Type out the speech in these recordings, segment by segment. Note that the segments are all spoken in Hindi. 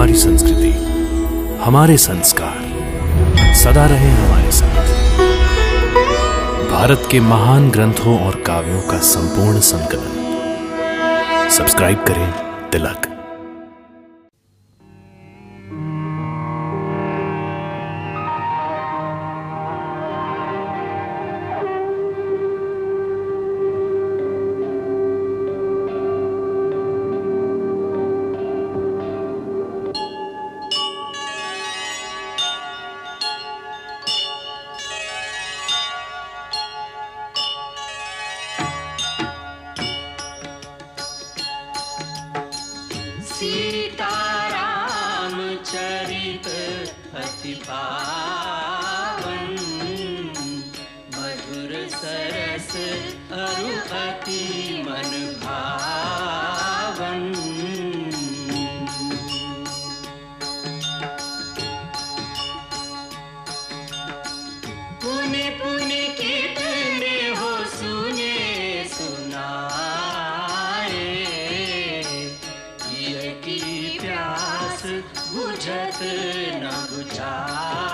हमारी संस्कृति, हमारे संस्कार सदा रहे हमारे साथ। भारत के महान ग्रंथों और काव्यों का संपूर्ण संकलन। सब्सक्राइब करें तिलक। सीताराम चरित अति पावन, मधुर सरस अरु अति मन भावन। पुनि पुनि कितने हो सुने सुनाए, की प्यास बुझत न बुझाए।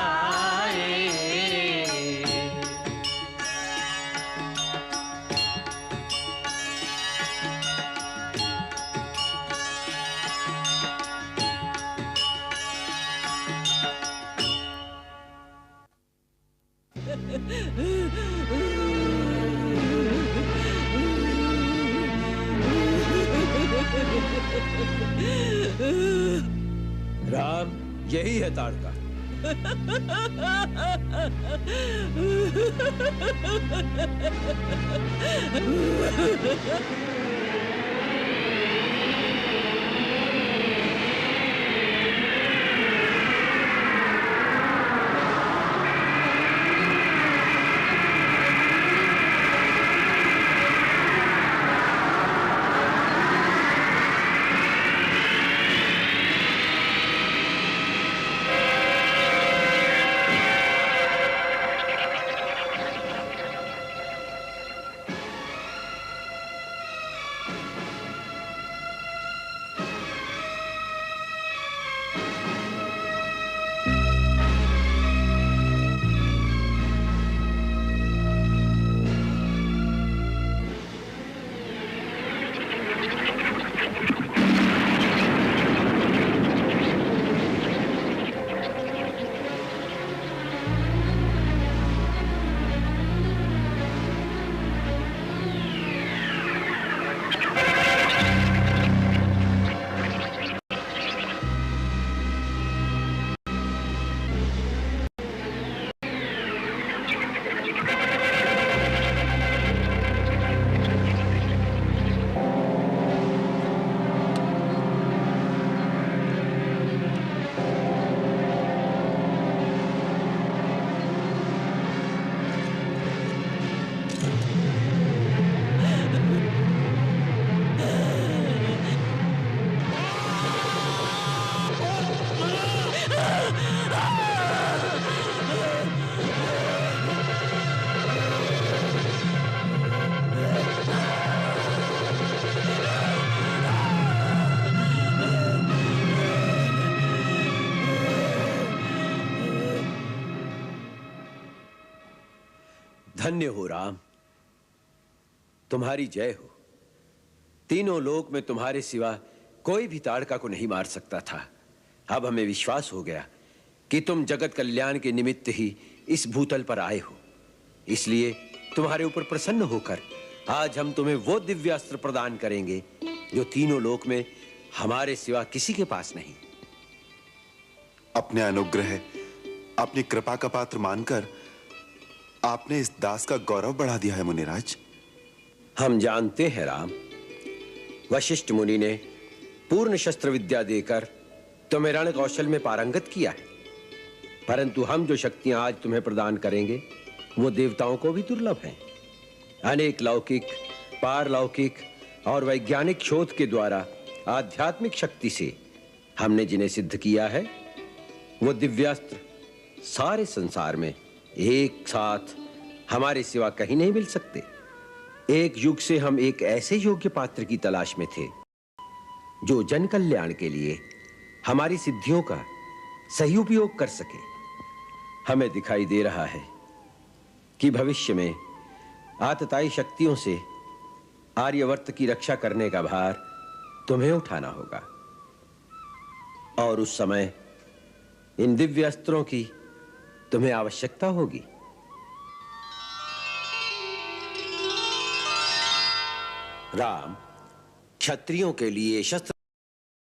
राम, यही है ताड़का। धन्य हो राम, तुम्हारी जय हो। तीनों लोक में तुम्हारे सिवा कोई भी ताड़का को नहीं मार सकता था। अब हमें विश्वास हो गया कि तुम जगत कल्याण के निमित्त ही इस भूतल पर आए हो। इसलिए तुम्हारे ऊपर प्रसन्न होकर आज हम तुम्हें वो दिव्यास्त्र प्रदान करेंगे जो तीनों लोक में हमारे सिवा किसी के पास नहीं। अपने अनुग्रह, अपनी कृपा का पात्र मानकर आपने इस दास का गौरव बढ़ा दिया है मुनिराज। हम जानते हैं राम, वशिष्ठ मुनि ने पूर्ण शस्त्र विद्या देकर तुम्हें रण कौशल में पारंगत किया है, परंतु हम जो शक्तियां आज तुम्हें प्रदान करेंगे वो देवताओं को भी दुर्लभ हैं। अनेक लौकिक, पारलौकिक और वैज्ञानिक शोध के द्वारा आध्यात्मिक शक्ति से हमने जिन्हें सिद्ध किया है वो दिव्यास्त्र सारे संसार में एक साथ हमारे सिवा कहीं नहीं मिल सकते। एक युग से हम एक ऐसे योग्य पात्र की तलाश में थे जो जन कल्याण के लिए हमारी सिद्धियों का सही उपयोग कर सके। हमें दिखाई दे रहा है कि भविष्य में आतताई शक्तियों से आर्यवर्त की रक्षा करने का भार तुम्हें उठाना होगा, और उस समय इन दिव्य अस्त्रों की तुम्हें आवश्यकता होगी। राम, क्षत्रियों के लिए शस्त्र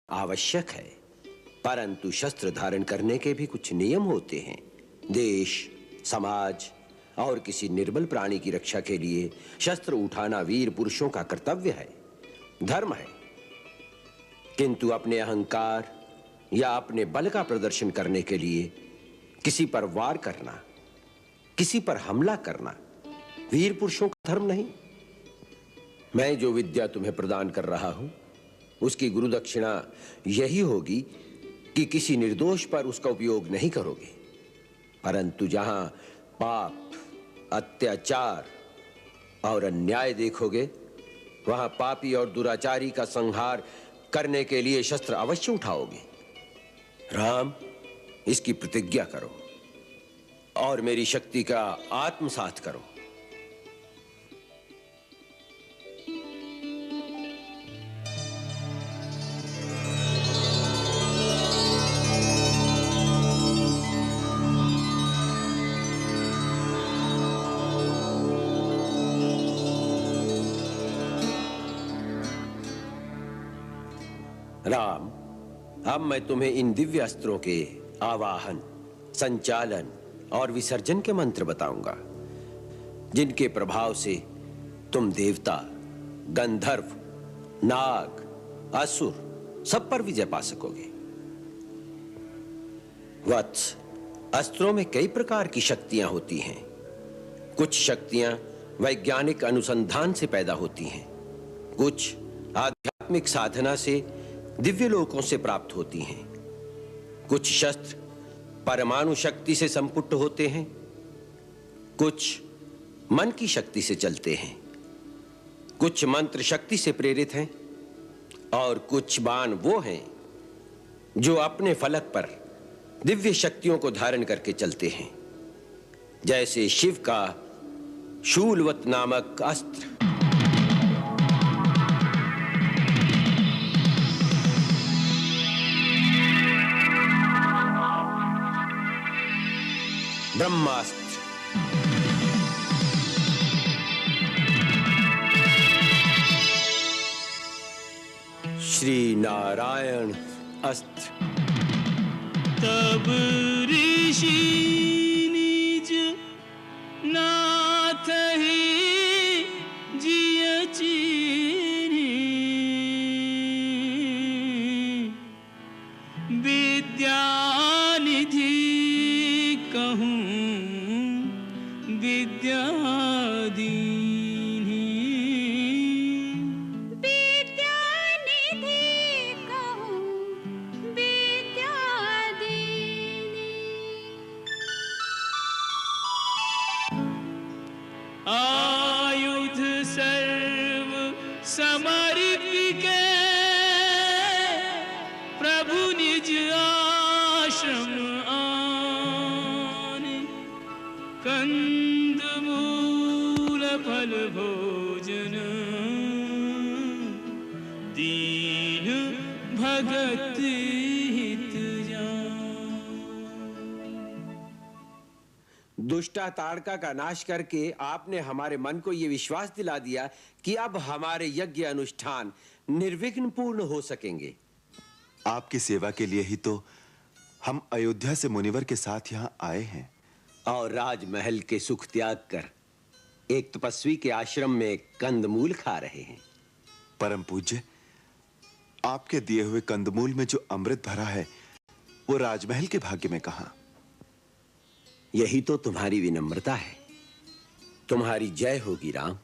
आवश्यक है, परंतु शस्त्र धारण करने के भी कुछ नियम होते हैं। देश, समाज और किसी निर्बल प्राणी की रक्षा के लिए शस्त्र उठाना वीर पुरुषों का कर्तव्य है, धर्म है। किंतु अपने अहंकार या अपने बल का प्रदर्शन करने के लिए किसी पर वार करना, किसी पर हमला करना वीर पुरुषों का धर्म नहीं। मैं जो विद्या तुम्हें प्रदान कर रहा हूं, उसकी गुरु दक्षिणा यही होगी कि किसी निर्दोष पर उसका उपयोग नहीं करोगे, परंतु जहां पाप, अत्याचार और अन्याय देखोगे, वहां पापी और दुराचारी का संहार करने के लिए शस्त्र अवश्य उठाओगे। राम, इसकी प्रतिज्ञा करो और मेरी शक्ति का आत्मसात करो। राम, अब मैं तुम्हें इन दिव्य अस्त्रों के आवाहन, संचालन और विसर्जन के मंत्र बताऊंगा, जिनके प्रभाव से तुम देवता, गंधर्व, नाग, असुर सब पर विजय पा सकोगे। वत्स, अस्त्रों में कई प्रकार की शक्तियां होती हैं। कुछ शक्तियां वैज्ञानिक अनुसंधान से पैदा होती हैं, कुछ आध्यात्मिक साधना से दिव्य लोकों से प्राप्त होती हैं, कुछ शस्त्र परमाणु शक्ति से संपुष्ट होते हैं, कुछ मन की शक्ति से चलते हैं, कुछ मंत्र शक्ति से प्रेरित हैं, और कुछ बाण वो हैं जो अपने फलक पर दिव्य शक्तियों को धारण करके चलते हैं, जैसे शिव का शूलवत नामक अस्त्र। ब्रह्मास्त्र, श्री नारायण अस्त्र। तब ऋषि निज नाथ ही जिय चीनी, विद्यानिधि कहूँ विद्यादीनी। विद्यानिधि कहूँ विद्यादीनी। आयुध सर्व समर्पिके प्रभु निज आश्रम आने, कंद मूल फल भोजन दीन भगत हित जान। दुष्टा ताड़का का नाश करके आपने हमारे मन को यह विश्वास दिला दिया कि अब हमारे यज्ञ अनुष्ठान निर्विघ्न पूर्ण हो सकेंगे। आपकी सेवा के लिए ही तो हम अयोध्या से मुनिवर के साथ यहाँ आए हैं, और राजमहल के सुख त्याग कर एक तपस्वी के आश्रम में कंदमूल खा रहे हैं। परम पूज्य, आपके दिए हुए कंदमूल में जो अमृत भरा है, वो राजमहल के भाग्य में कहां? यही तो तुम्हारी विनम्रता है। तुम्हारी जय होगी राम।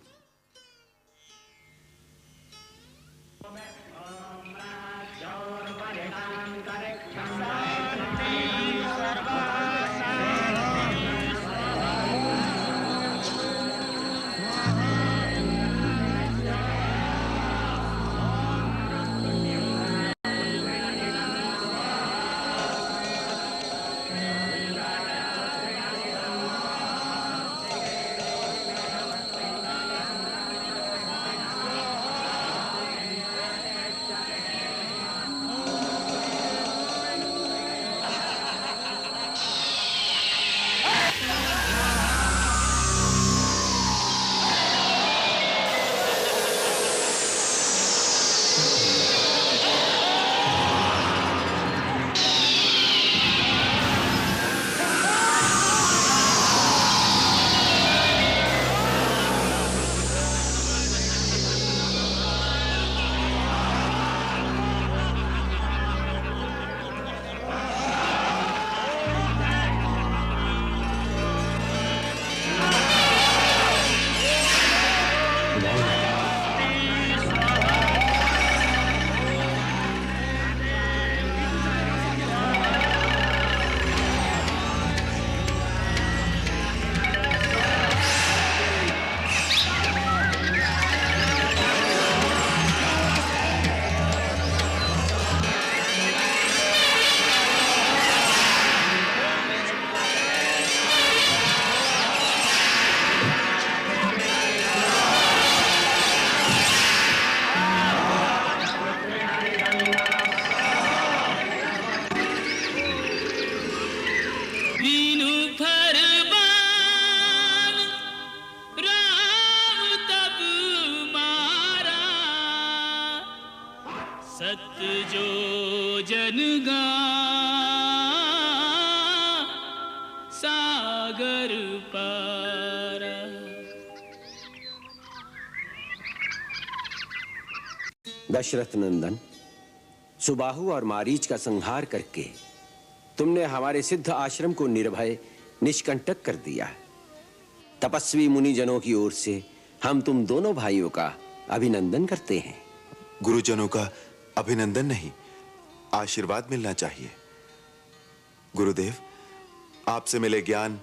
भोजन गा सागर पारा। दशरथ नंदन, सुबाहु और मारीच का संहार करके तुमने हमारे सिद्ध आश्रम को निर्भय निष्कंटक कर दिया। तपस्वी मुनिजनों की ओर से हम तुम दोनों भाइयों का अभिनंदन करते हैं। गुरुजनों का अभिनंदन नहीं, आशीर्वाद मिलना चाहिए। गुरुदेव, आपसे मिले ज्ञान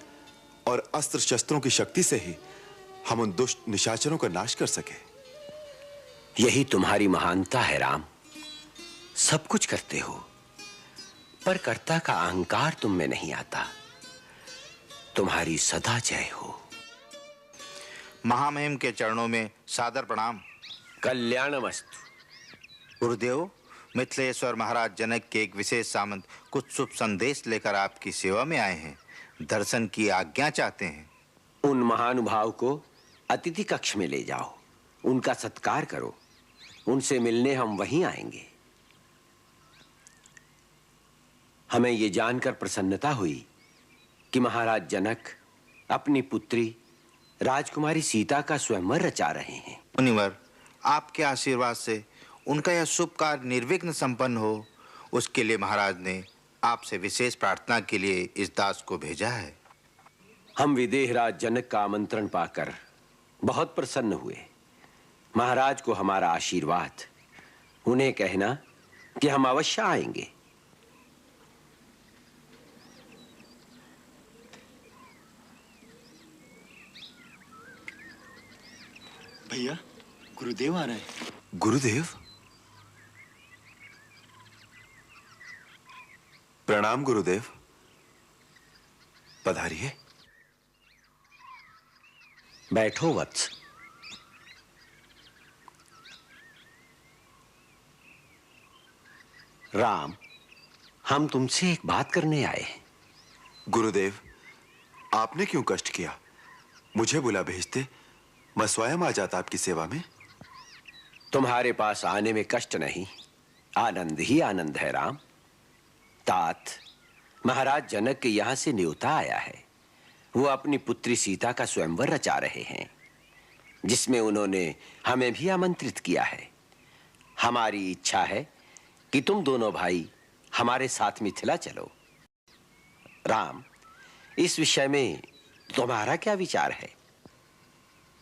और अस्त्र शस्त्रों की शक्ति से ही हम उन दुष्ट निशाचरों का नाश कर सके। यही तुम्हारी महानता है राम। सब कुछ करते हो, पर कर्ता का अहंकार तुम में नहीं आता। तुम्हारी सदा जय हो। महामहिम के चरणों में सादर प्रणाम। कल्याणमस्तु। गुरुदेव, मिथिलेश्वर महाराज जनक के एक विशेष सामंत कुछ शुभ संदेश लेकर आपकी सेवा में आए हैं। दर्शन की आज्ञा चाहते हैं। उन महानुभाव को अतिथि कक्ष में ले जाओ, उनका सत्कार करो। उनसे मिलने हम वहीं आएंगे। हमें ये जानकर प्रसन्नता हुई कि महाराज जनक अपनी पुत्री राजकुमारी सीता का स्वयंवर रचा रहे हैं। मुनिवर, आपके आशीर्वाद से उनका यह शुभ कार्य निर्विघ्न संपन्न हो, उसके लिए महाराज ने आपसे विशेष प्रार्थना के लिए इस दास को भेजा है। हम विदेहराज जनक का आमंत्रण पाकर बहुत प्रसन्न हुए। महाराज को हमारा आशीर्वाद। उन्हें कहना कि हम अवश्य आएंगे। भैया, गुरुदेव आ रहे हैं। गुरुदेव, प्रणाम गुरुदेव। पधारिए। बैठो वत्स। राम, हम तुमसे एक बात करने आए हैं। गुरुदेव, आपने क्यों कष्ट किया? मुझे बुला भेजते, मैं स्वयं आ जाता आपकी सेवा में। तुम्हारे पास आने में कष्ट नहीं, आनंद ही आनंद है राम। तात, महाराज जनक के यहां से न्योता आया है। वो अपनी पुत्री सीता का स्वयंवर रचा रहे हैं, जिसमें उन्होंने हमें भी आमंत्रित किया है। हमारी इच्छा है कि तुम दोनों भाई हमारे साथ मिथिला चलो। राम, इस विषय में तुम्हारा क्या विचार है?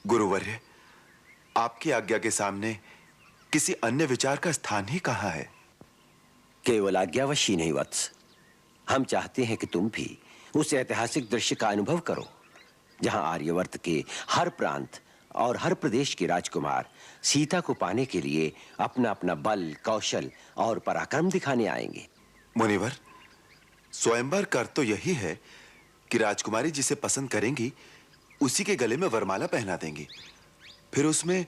गुरुवर्य, आपकी आज्ञा के सामने किसी अन्य विचार का स्थान ही कहाँ है? केवल आज्ञावश नहीं वत्स, हम चाहते हैं कि तुम भी उस ऐतिहासिक दृश्य का अनुभव करो जहां आर्यवर्त के हर प्रांत और हर प्रदेश के राजकुमार सीता को पाने के लिए अपना अपना बल, कौशल और पराक्रम दिखाने आएंगे। मुनिवर, स्वयंवर कर तो यही है कि राजकुमारी जिसे पसंद करेंगी उसी के गले में वरमाला पहना देंगी। फिर उसमें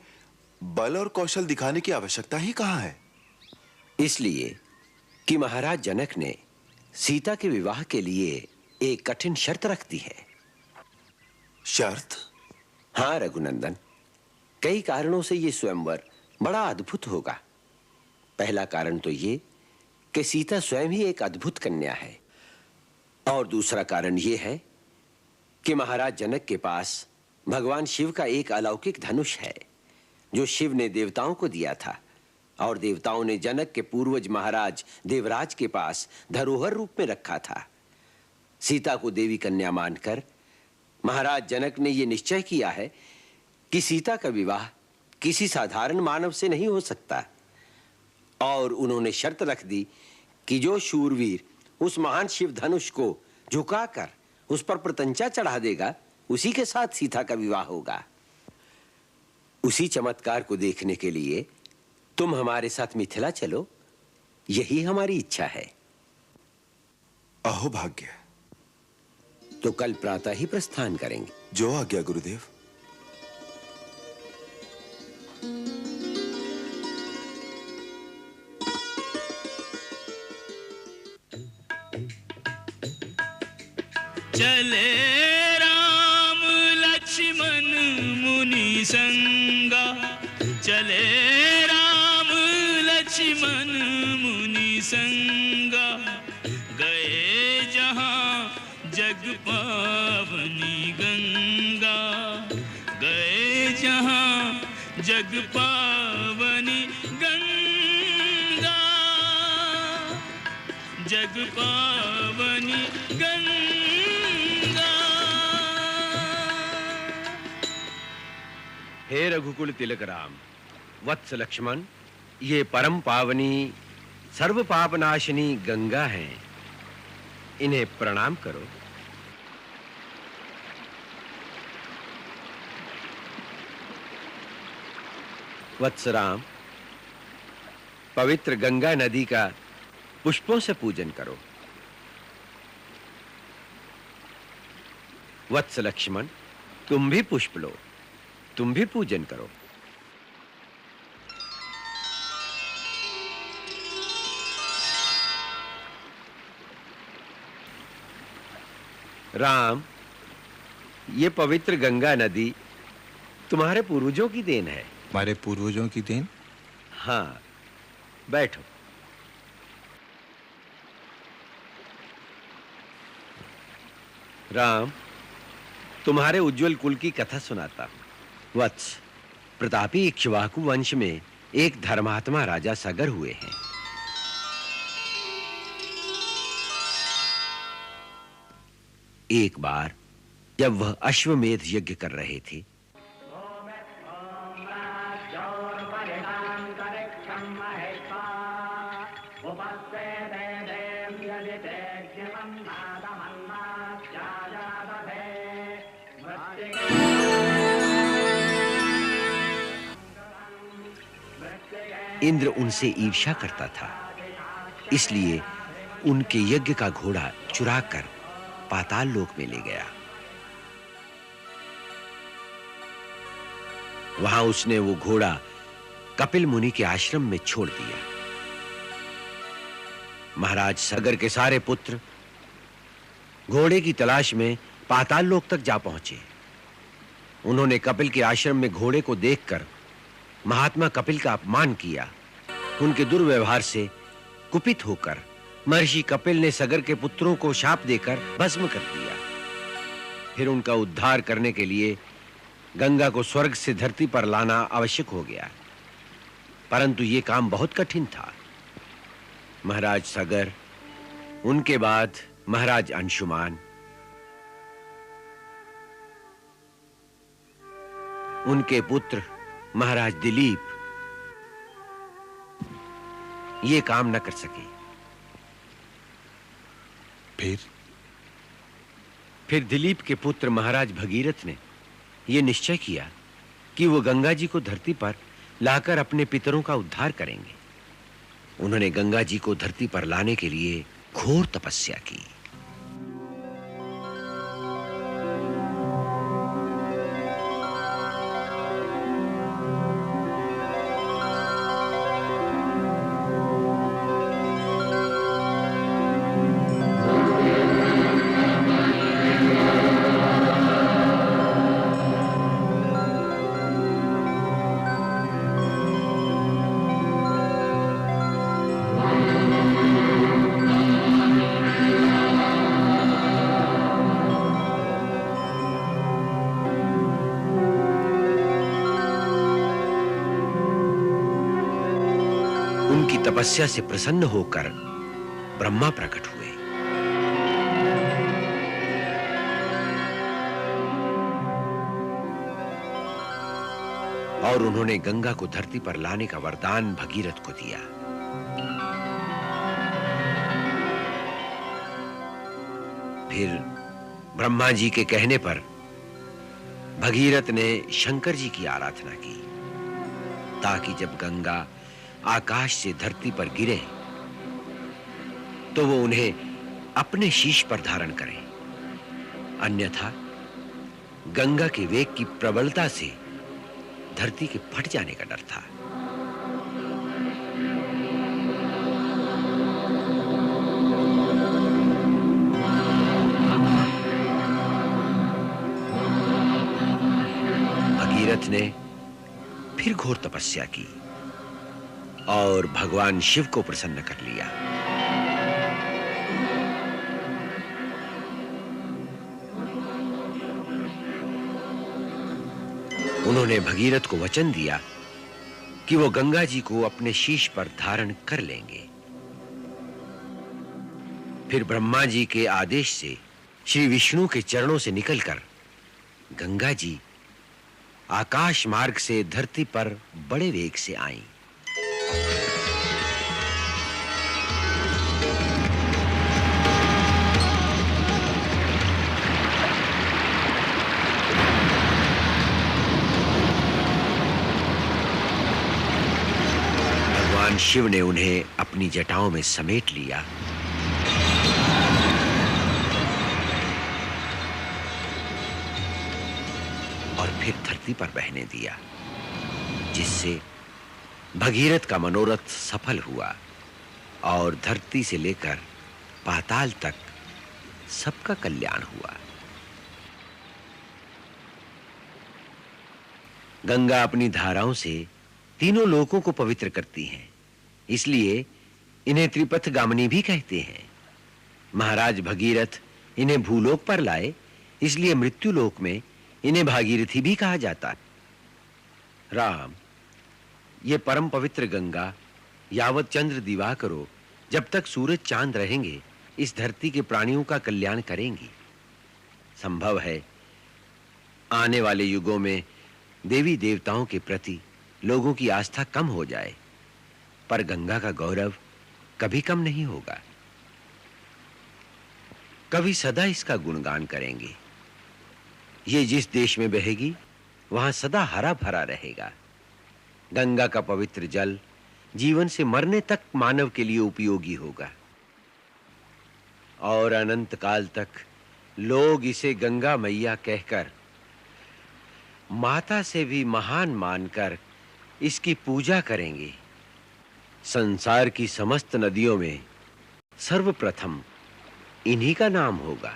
बल और कौशल दिखाने की आवश्यकता ही कहाँ है? इसलिए कि महाराज जनक ने सीता के विवाह के लिए एक कठिन शर्त रख दी है। शर्त? हाँ रघुनंदन, कई कारणों से यह स्वयंवर बड़ा अद्भुत होगा। पहला कारण तो ये कि सीता स्वयं ही एक अद्भुत कन्या है, और दूसरा कारण यह है कि महाराज जनक के पास भगवान शिव का एक अलौकिक धनुष है, जो शिव ने देवताओं को दिया था, और देवताओं ने जनक के पूर्वज महाराज देवराज के पास धरोहर रूप में रखा था। सीता को देवी कन्या मानकर महाराज जनक ने यह निश्चय किया है कि सीता का विवाह किसी साधारण मानव से नहीं हो सकता, और उन्होंने शर्त रख दी कि जो शूरवीर उस महान शिव धनुष को झुकाकर उस पर प्रतंचा चढ़ा देगा, उसी के साथ सीता का विवाह होगा। उसी चमत्कार को देखने के लिए तुम हमारे साथ मिथिला चलो, यही हमारी इच्छा है। अहो भाग्य। तो कल प्रातः ही प्रस्थान करेंगे। जो आज्ञा गुरुदेव। चले राम लक्ष्मण मुनि संगा, चले राम लक्ष्मण मुनि संगा। गए जहां जग पावनी गंगा, गए जहां जग पावनी गंगा, जग पावनी गंगा। हे रघुकुल तिलक राम, वत्स लक्ष्मण, ये परम पावनी सर्व पापनाशिनी गंगा है, इन्हें प्रणाम करो। वत्स राम, पवित्र गंगा नदी का पुष्पों से पूजन करो। वत्स लक्ष्मण, तुम भी पुष्प लो, तुम भी पूजन करो। राम, ये पवित्र गंगा नदी तुम्हारे पूर्वजों की देन है। हमारे पूर्वजों की देन? हाँ, बैठो। राम, तुम्हारे उज्जवल कुल की कथा सुनाता हूं। वत्स, प्रतापी इक्ष्वाकु वंश में एक धर्मात्मा राजा सगर हुए हैं। एक बार जब वह अश्वमेध यज्ञ कर रहे थे, इंद्र उनसे ईर्ष्या करता था, इसलिए उनके यज्ञ का घोड़ा चुराकर पाताल लोक में ले गया। वहां उसने वो घोड़ा कपिल मुनि के आश्रम में छोड़ दिया। महाराज सगर के सारे पुत्र घोड़े की तलाश में पाताल लोक तक जा पहुंचे। उन्होंने कपिल के आश्रम में घोड़े को देखकर महात्मा कपिल का अपमान किया। उनके दुर्व्यवहार से कुपित होकर महर्षि कपिल ने सगर के पुत्रों को शाप देकर भस्म कर दिया। फिर उनका उद्धार करने के लिए गंगा को स्वर्ग से धरती पर लाना आवश्यक हो गया, परंतु यह काम बहुत कठिन था। महाराज सगर, उनके बाद महाराज अंशुमान, उनके पुत्र महाराज दिलीप ये काम न कर सके। फिर दिलीप के पुत्र महाराज भगीरथ ने यह निश्चय किया कि वो गंगा जी को धरती पर लाकर अपने पितरों का उद्धार करेंगे। उन्होंने गंगा जी को धरती पर लाने के लिए घोर तपस्या की। उनकी तपस्या से प्रसन्न होकर ब्रह्मा प्रकट हुए। और उन्होंने गंगा को धरती पर लाने का वरदान भगीरथ को दिया। फिर ब्रह्मा जी के कहने पर भगीरथ ने शंकर जी की आराधना की, ताकि जब गंगा आकाश से धरती पर गिरे तो वो उन्हें अपने शीश पर धारण करें, अन्यथा गंगा के वेग की प्रबलता से धरती के फट जाने का डर था। भगीरथ ने फिर घोर तपस्या की और भगवान शिव को प्रसन्न कर लिया। उन्होंने भगीरथ को वचन दिया कि वो गंगा जी को अपने शीश पर धारण कर लेंगे। फिर ब्रह्मा जी के आदेश से श्री विष्णु के चरणों से निकलकर गंगा जी आकाश मार्ग से धरती पर बड़े वेग से आईं। भगवान शिव ने उन्हें अपनी जटाओं में समेट लिया और फिर धरती पर बहने दिया, जिससे भगीरथ का मनोरथ सफल हुआ और धरती से लेकर पाताल तक सबका कल्याण हुआ। गंगा अपनी धाराओं से तीनों लोकों को पवित्र करती हैं, इसलिए इन्हें त्रिपथ गामिनी भी कहते हैं। महाराज भगीरथ इन्हें भूलोक पर लाए, इसलिए मृत्यु लोक में इन्हें भागीरथी भी कहा जाता है। राम, ये परम पवित्र गंगा यावत चंद्र दिवाकरो, जब तक सूरज चांद रहेंगे, इस धरती के प्राणियों का कल्याण करेंगी। संभव है आने वाले युगों में देवी देवताओं के प्रति लोगों की आस्था कम हो जाए, पर गंगा का गौरव कभी कम नहीं होगा। कवि सदा इसका गुणगान करेंगे। ये जिस देश में बहेगी वहां सदा हरा भरा रहेगा। गंगा का पवित्र जल जीवन से मरने तक मानव के लिए उपयोगी होगा और अनंत काल तक लोग इसे गंगा मैया कहकर, माता से भी महान मानकर इसकी पूजा करेंगे। संसार की समस्त नदियों में सर्वप्रथम इन्हीं का नाम होगा।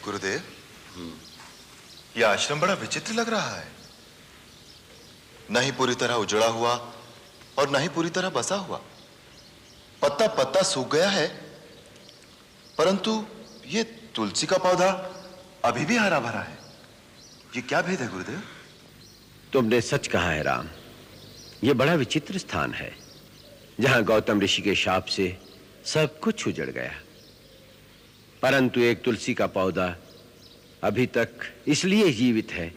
गुरुदेव, यह आश्रम बड़ा विचित्र लग रहा है। न ही पूरी तरह उजड़ा हुआ और न ही पूरी तरह बसा हुआ। पत्ता पत्ता सूख गया है, परंतु ये तुलसी का पौधा अभी भी हरा भरा है। ये क्या भेद है गुरुदेव? तुमने सच कहा है राम। यह बड़ा विचित्र स्थान है, जहां गौतम ऋषि के शाप से सब कुछ उजड़ गया, परंतु एक तुलसी का पौधा अभी तक इसलिए जीवित है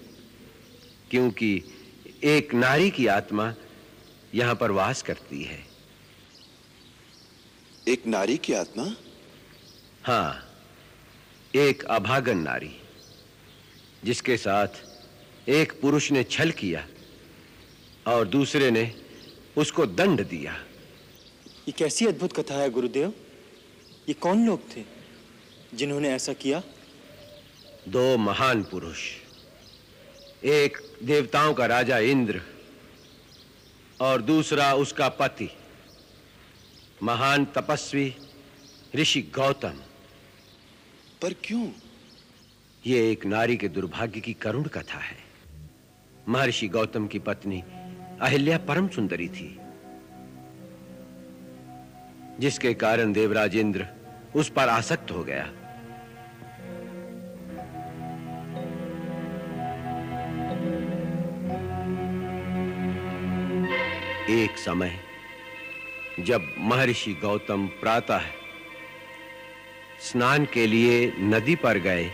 क्योंकि एक नारी की आत्मा यहां पर वास करती है। एक नारी की आत्मा? हां, एक अभागन नारी, जिसके साथ एक पुरुष ने छल किया और दूसरे ने उसको दंड दिया। ये कैसी अद्भुत कथा है गुरुदेव? ये कौन लोग थे जिन्होंने ऐसा किया? दो महान पुरुष, एक देवताओं का राजा इंद्र और दूसरा उसका पति महान तपस्वी ऋषि गौतम। पर क्यों? यह एक नारी के दुर्भाग्य की करुण कथा है। महर्षि गौतम की पत्नी अहिल्या परम सुंदरी थी, जिसके कारण देवराज इंद्र उस पर आसक्त हो गया। एक समय जब महर्षि गौतम प्रातः स्नान के लिए नदी पर गए,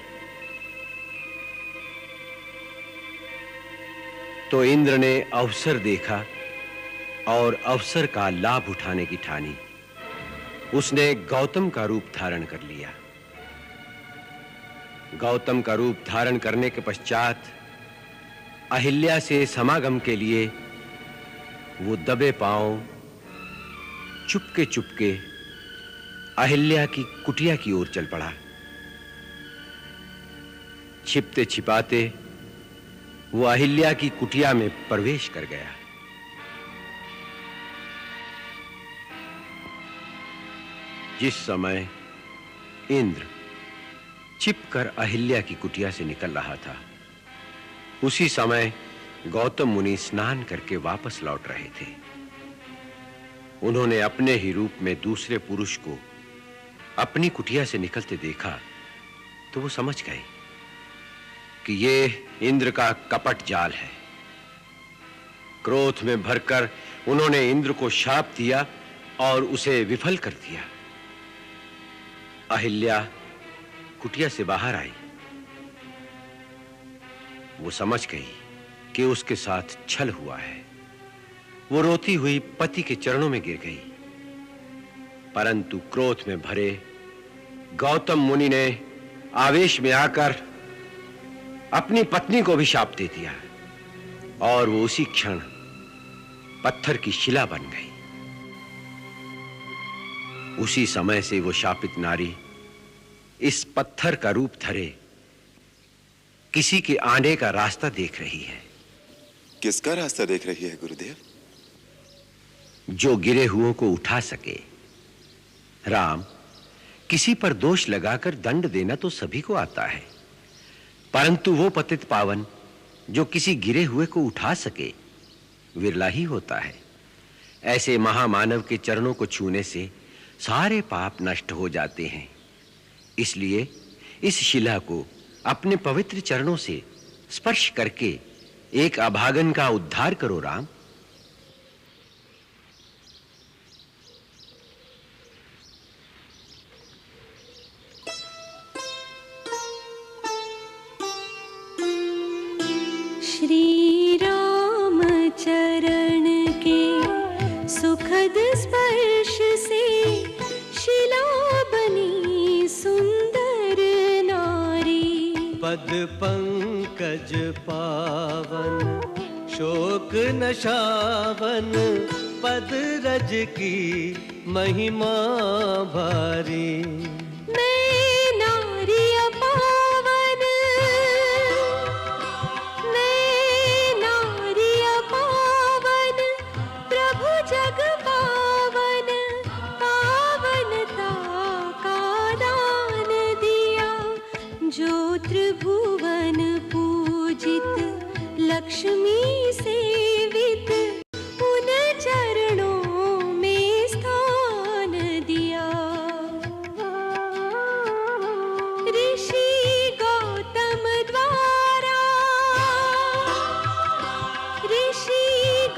तो इंद्र ने अवसर देखा और अवसर का लाभ उठाने की ठानी। उसने गौतम का रूप धारण कर लिया। गौतम का रूप धारण करने के पश्चात अहिल्या से समागम के लिए वो दबे पांव चुपके चुपके अहिल्या की कुटिया की ओर चल पड़ा। छिपते छिपाते वो अहिल्या की कुटिया में प्रवेश कर गया। जिस समय इंद्र छिपकर अहिल्या की कुटिया से निकल रहा था, उसी समय गौतम मुनि स्नान करके वापस लौट रहे थे। उन्होंने अपने ही रूप में दूसरे पुरुष को अपनी कुटिया से निकलते देखा तो वो समझ गए कि ये इंद्र का कपट जाल है। क्रोध में भरकर उन्होंने इंद्र को शाप दिया और उसे विफल कर दिया। अहिल्या कुटिया से बाहर आई। वो समझ गई कि उसके साथ छल हुआ है। वो रोती हुई पति के चरणों में गिर गई, परंतु क्रोध में भरे गौतम मुनि ने आवेश में आकर अपनी पत्नी को भी शाप दे दिया और वो उसी क्षण पत्थर की शिला बन गई। उसी समय से वो शापित नारी इस पत्थर का रूप धरे किसी के आने का रास्ता देख रही है। किसका रास्ता देख रही है गुरुदेव? जो गिरे हुओं को उठा सके। राम, किसी पर दोष लगाकर दंड देना तो सभी को आता है, परंतु वो पतित पावन जो किसी गिरे हुए को उठा सके विरला ही होता है। ऐसे महामानव के चरणों को छूने से सारे पाप नष्ट हो जाते हैं। इसलिए इस शिला को अपने पवित्र चरणों से स्पर्श करके एक अभागन का उद्धार करो राम। श्री राम चरण के सुखद स्पर्श से शिला बनी सुंदर नारी। पद पंकज पावन शोक नशावन, पद रज की महिमा भारी। मैं नारी अपावन, मैं नारी अपावन, प्रभु जग पावन, पावनता का दान दिया। जो त्रिभुवन पूजित लक्ष्मी सेवित, उन चरणों में स्थान दिया। ऋषि गौतम द्वारा, ऋषि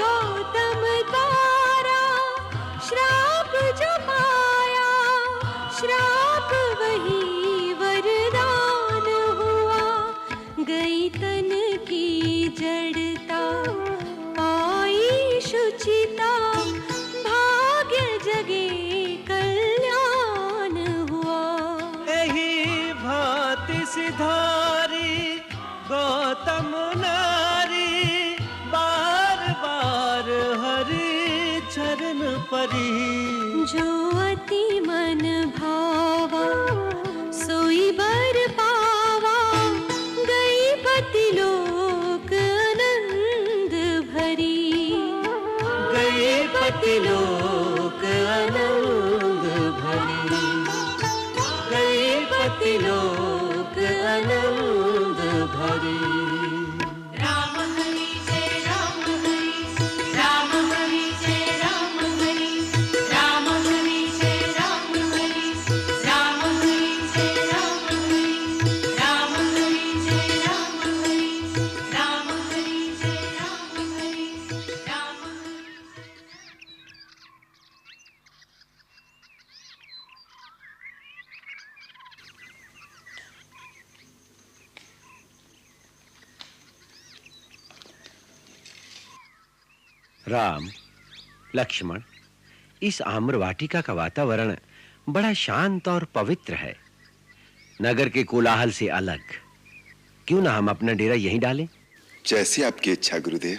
गौतम द्वारा श्राप जो पाया, श्राप वही वरदान हुआ। गई तन की जड़ता, पाई शुचिता, भाग्य जगे कल्याण हुआ। यही भांति सिधारी गौतम नारी, बार बार हरि चरण परी। जो अति मन भावा, सोई बर पावा। गई पति लोक आनंद भरी, गई पति लोक आनंद भरी, गई पति लोक आनंद भरी। राम हरि जय राम हरि, राम हरि जय राम हरि, राम हरि जय राम हरि, राम हरि जय राम हरि, राम हरि जय राम हरि, राम हरि जय राम हरि, राम हरि। राम, लक्ष्मण, इस आम्र वाटिका का वातावरण बड़ा शांत और पवित्र है। नगर के कोलाहल से अलग। क्यों ना हम अपना डेरा यहीं डालें? जैसी आपकी इच्छा गुरुदेव।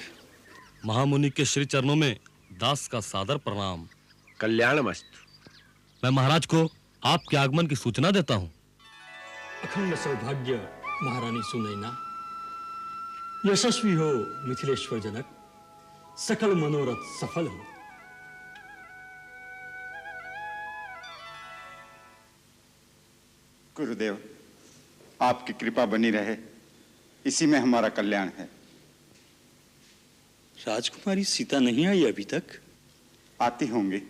महामुनि के श्री चरणों में दास का सादर प्रणाम। कल्याणमस्तु। मैं महाराज को आपके आगमन की सूचना देता हूँ। अखंड सौभाग्य महारानी सुनैना, यशस्वी हो मिथिलेश्वर जनक, सकल मनोरथ सफल हो। गुरुदेव, आपकी कृपा बनी रहे, इसी में हमारा कल्याण है। राजकुमारी सीता नहीं आई अभी तक? आती होंगी।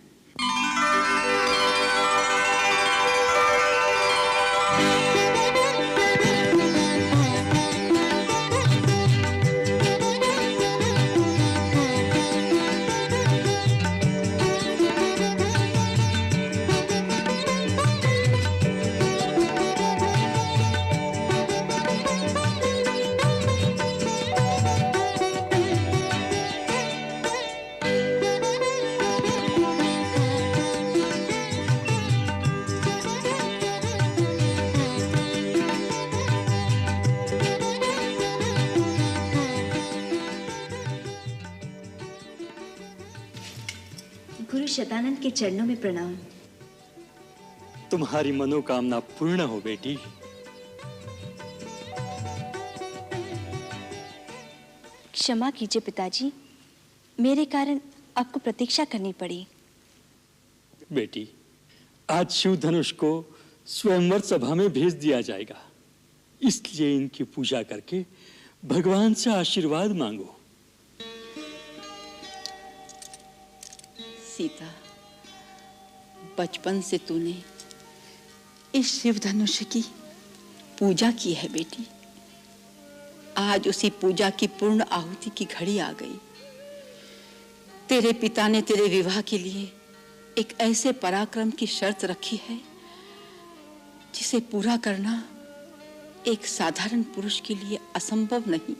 गुरु शतानंद के चरणों में प्रणाम। तुम्हारी मनोकामना पूर्ण हो बेटी। क्षमा कीजिए पिताजी, मेरे कारण आपको प्रतीक्षा करनी पड़ी। बेटी, आज शिव धनुष को स्वयंवर सभा में भेज दिया जाएगा, इसलिए इनकी पूजा करके भगवान से आशीर्वाद मांगो। सीता, बचपन से तूने इस शिव धनुष की पूजा की है बेटी। आज उसी पूजा की पूर्ण आहुति की घड़ी आ गई। तेरे पिता ने तेरे विवाह के लिए एक ऐसे पराक्रम की शर्त रखी है जिसे पूरा करना एक साधारण पुरुष के लिए असंभव नहीं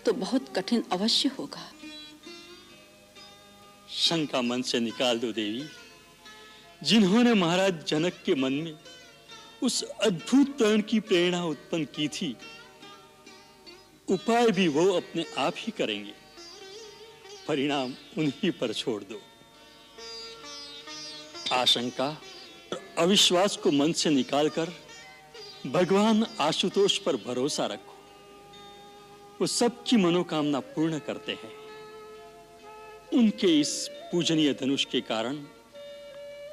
तो बहुत कठिन अवश्य होगा। शंका मन से निकाल दो देवी। जिन्होंने महाराज जनक के मन में उस अद्भुत प्रण की प्रेरणा उत्पन्न की थी, उपाय भी वो अपने आप ही करेंगे। परिणाम उन्हीं पर छोड़ दो। आशंका और अविश्वास को मन से निकालकर भगवान आशुतोष पर भरोसा रखो। वो सबकी मनोकामना पूर्ण करते हैं। उनके इस पूजनीय धनुष के कारण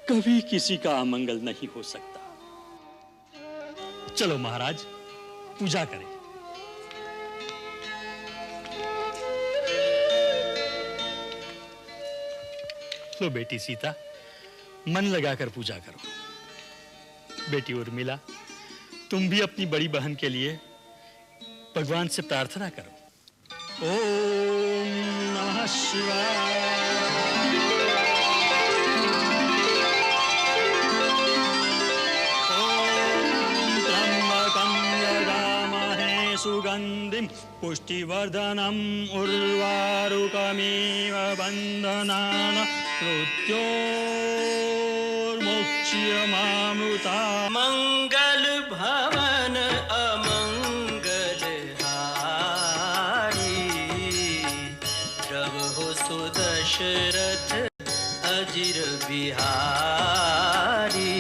कभी किसी का अमंगल नहीं हो सकता। चलो महाराज, पूजा करें। लो बेटी सीता, मन लगाकर पूजा करो। बेटी उर्मिला, तुम भी अपनी बड़ी बहन के लिए भगवान से प्रार्थना करो। ओम नमः शिवाय। ओम त्र्यंबकं यजामहे सुगंधिं पुष्टिवर्धनम् उर्वारुकमिव बन्धनान् मृत्योर्मुक्ष्यमामृता। मंगल भवन अमंगल हारी, प्रभु सुदशरथ अजिर बिहारी।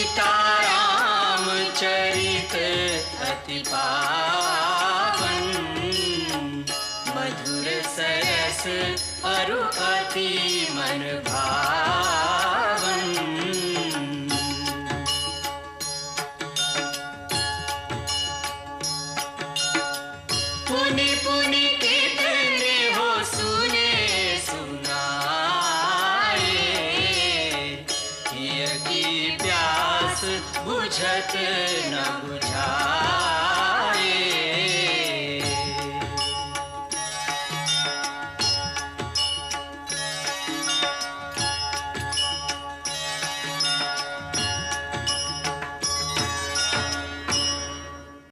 सीताराम चरित अति पावन, मधुर सरस अरु अति मन भावन। पुनि पुनि कितने हो सुने सुनाए, हिय की प्यास बुझत न बुझाए।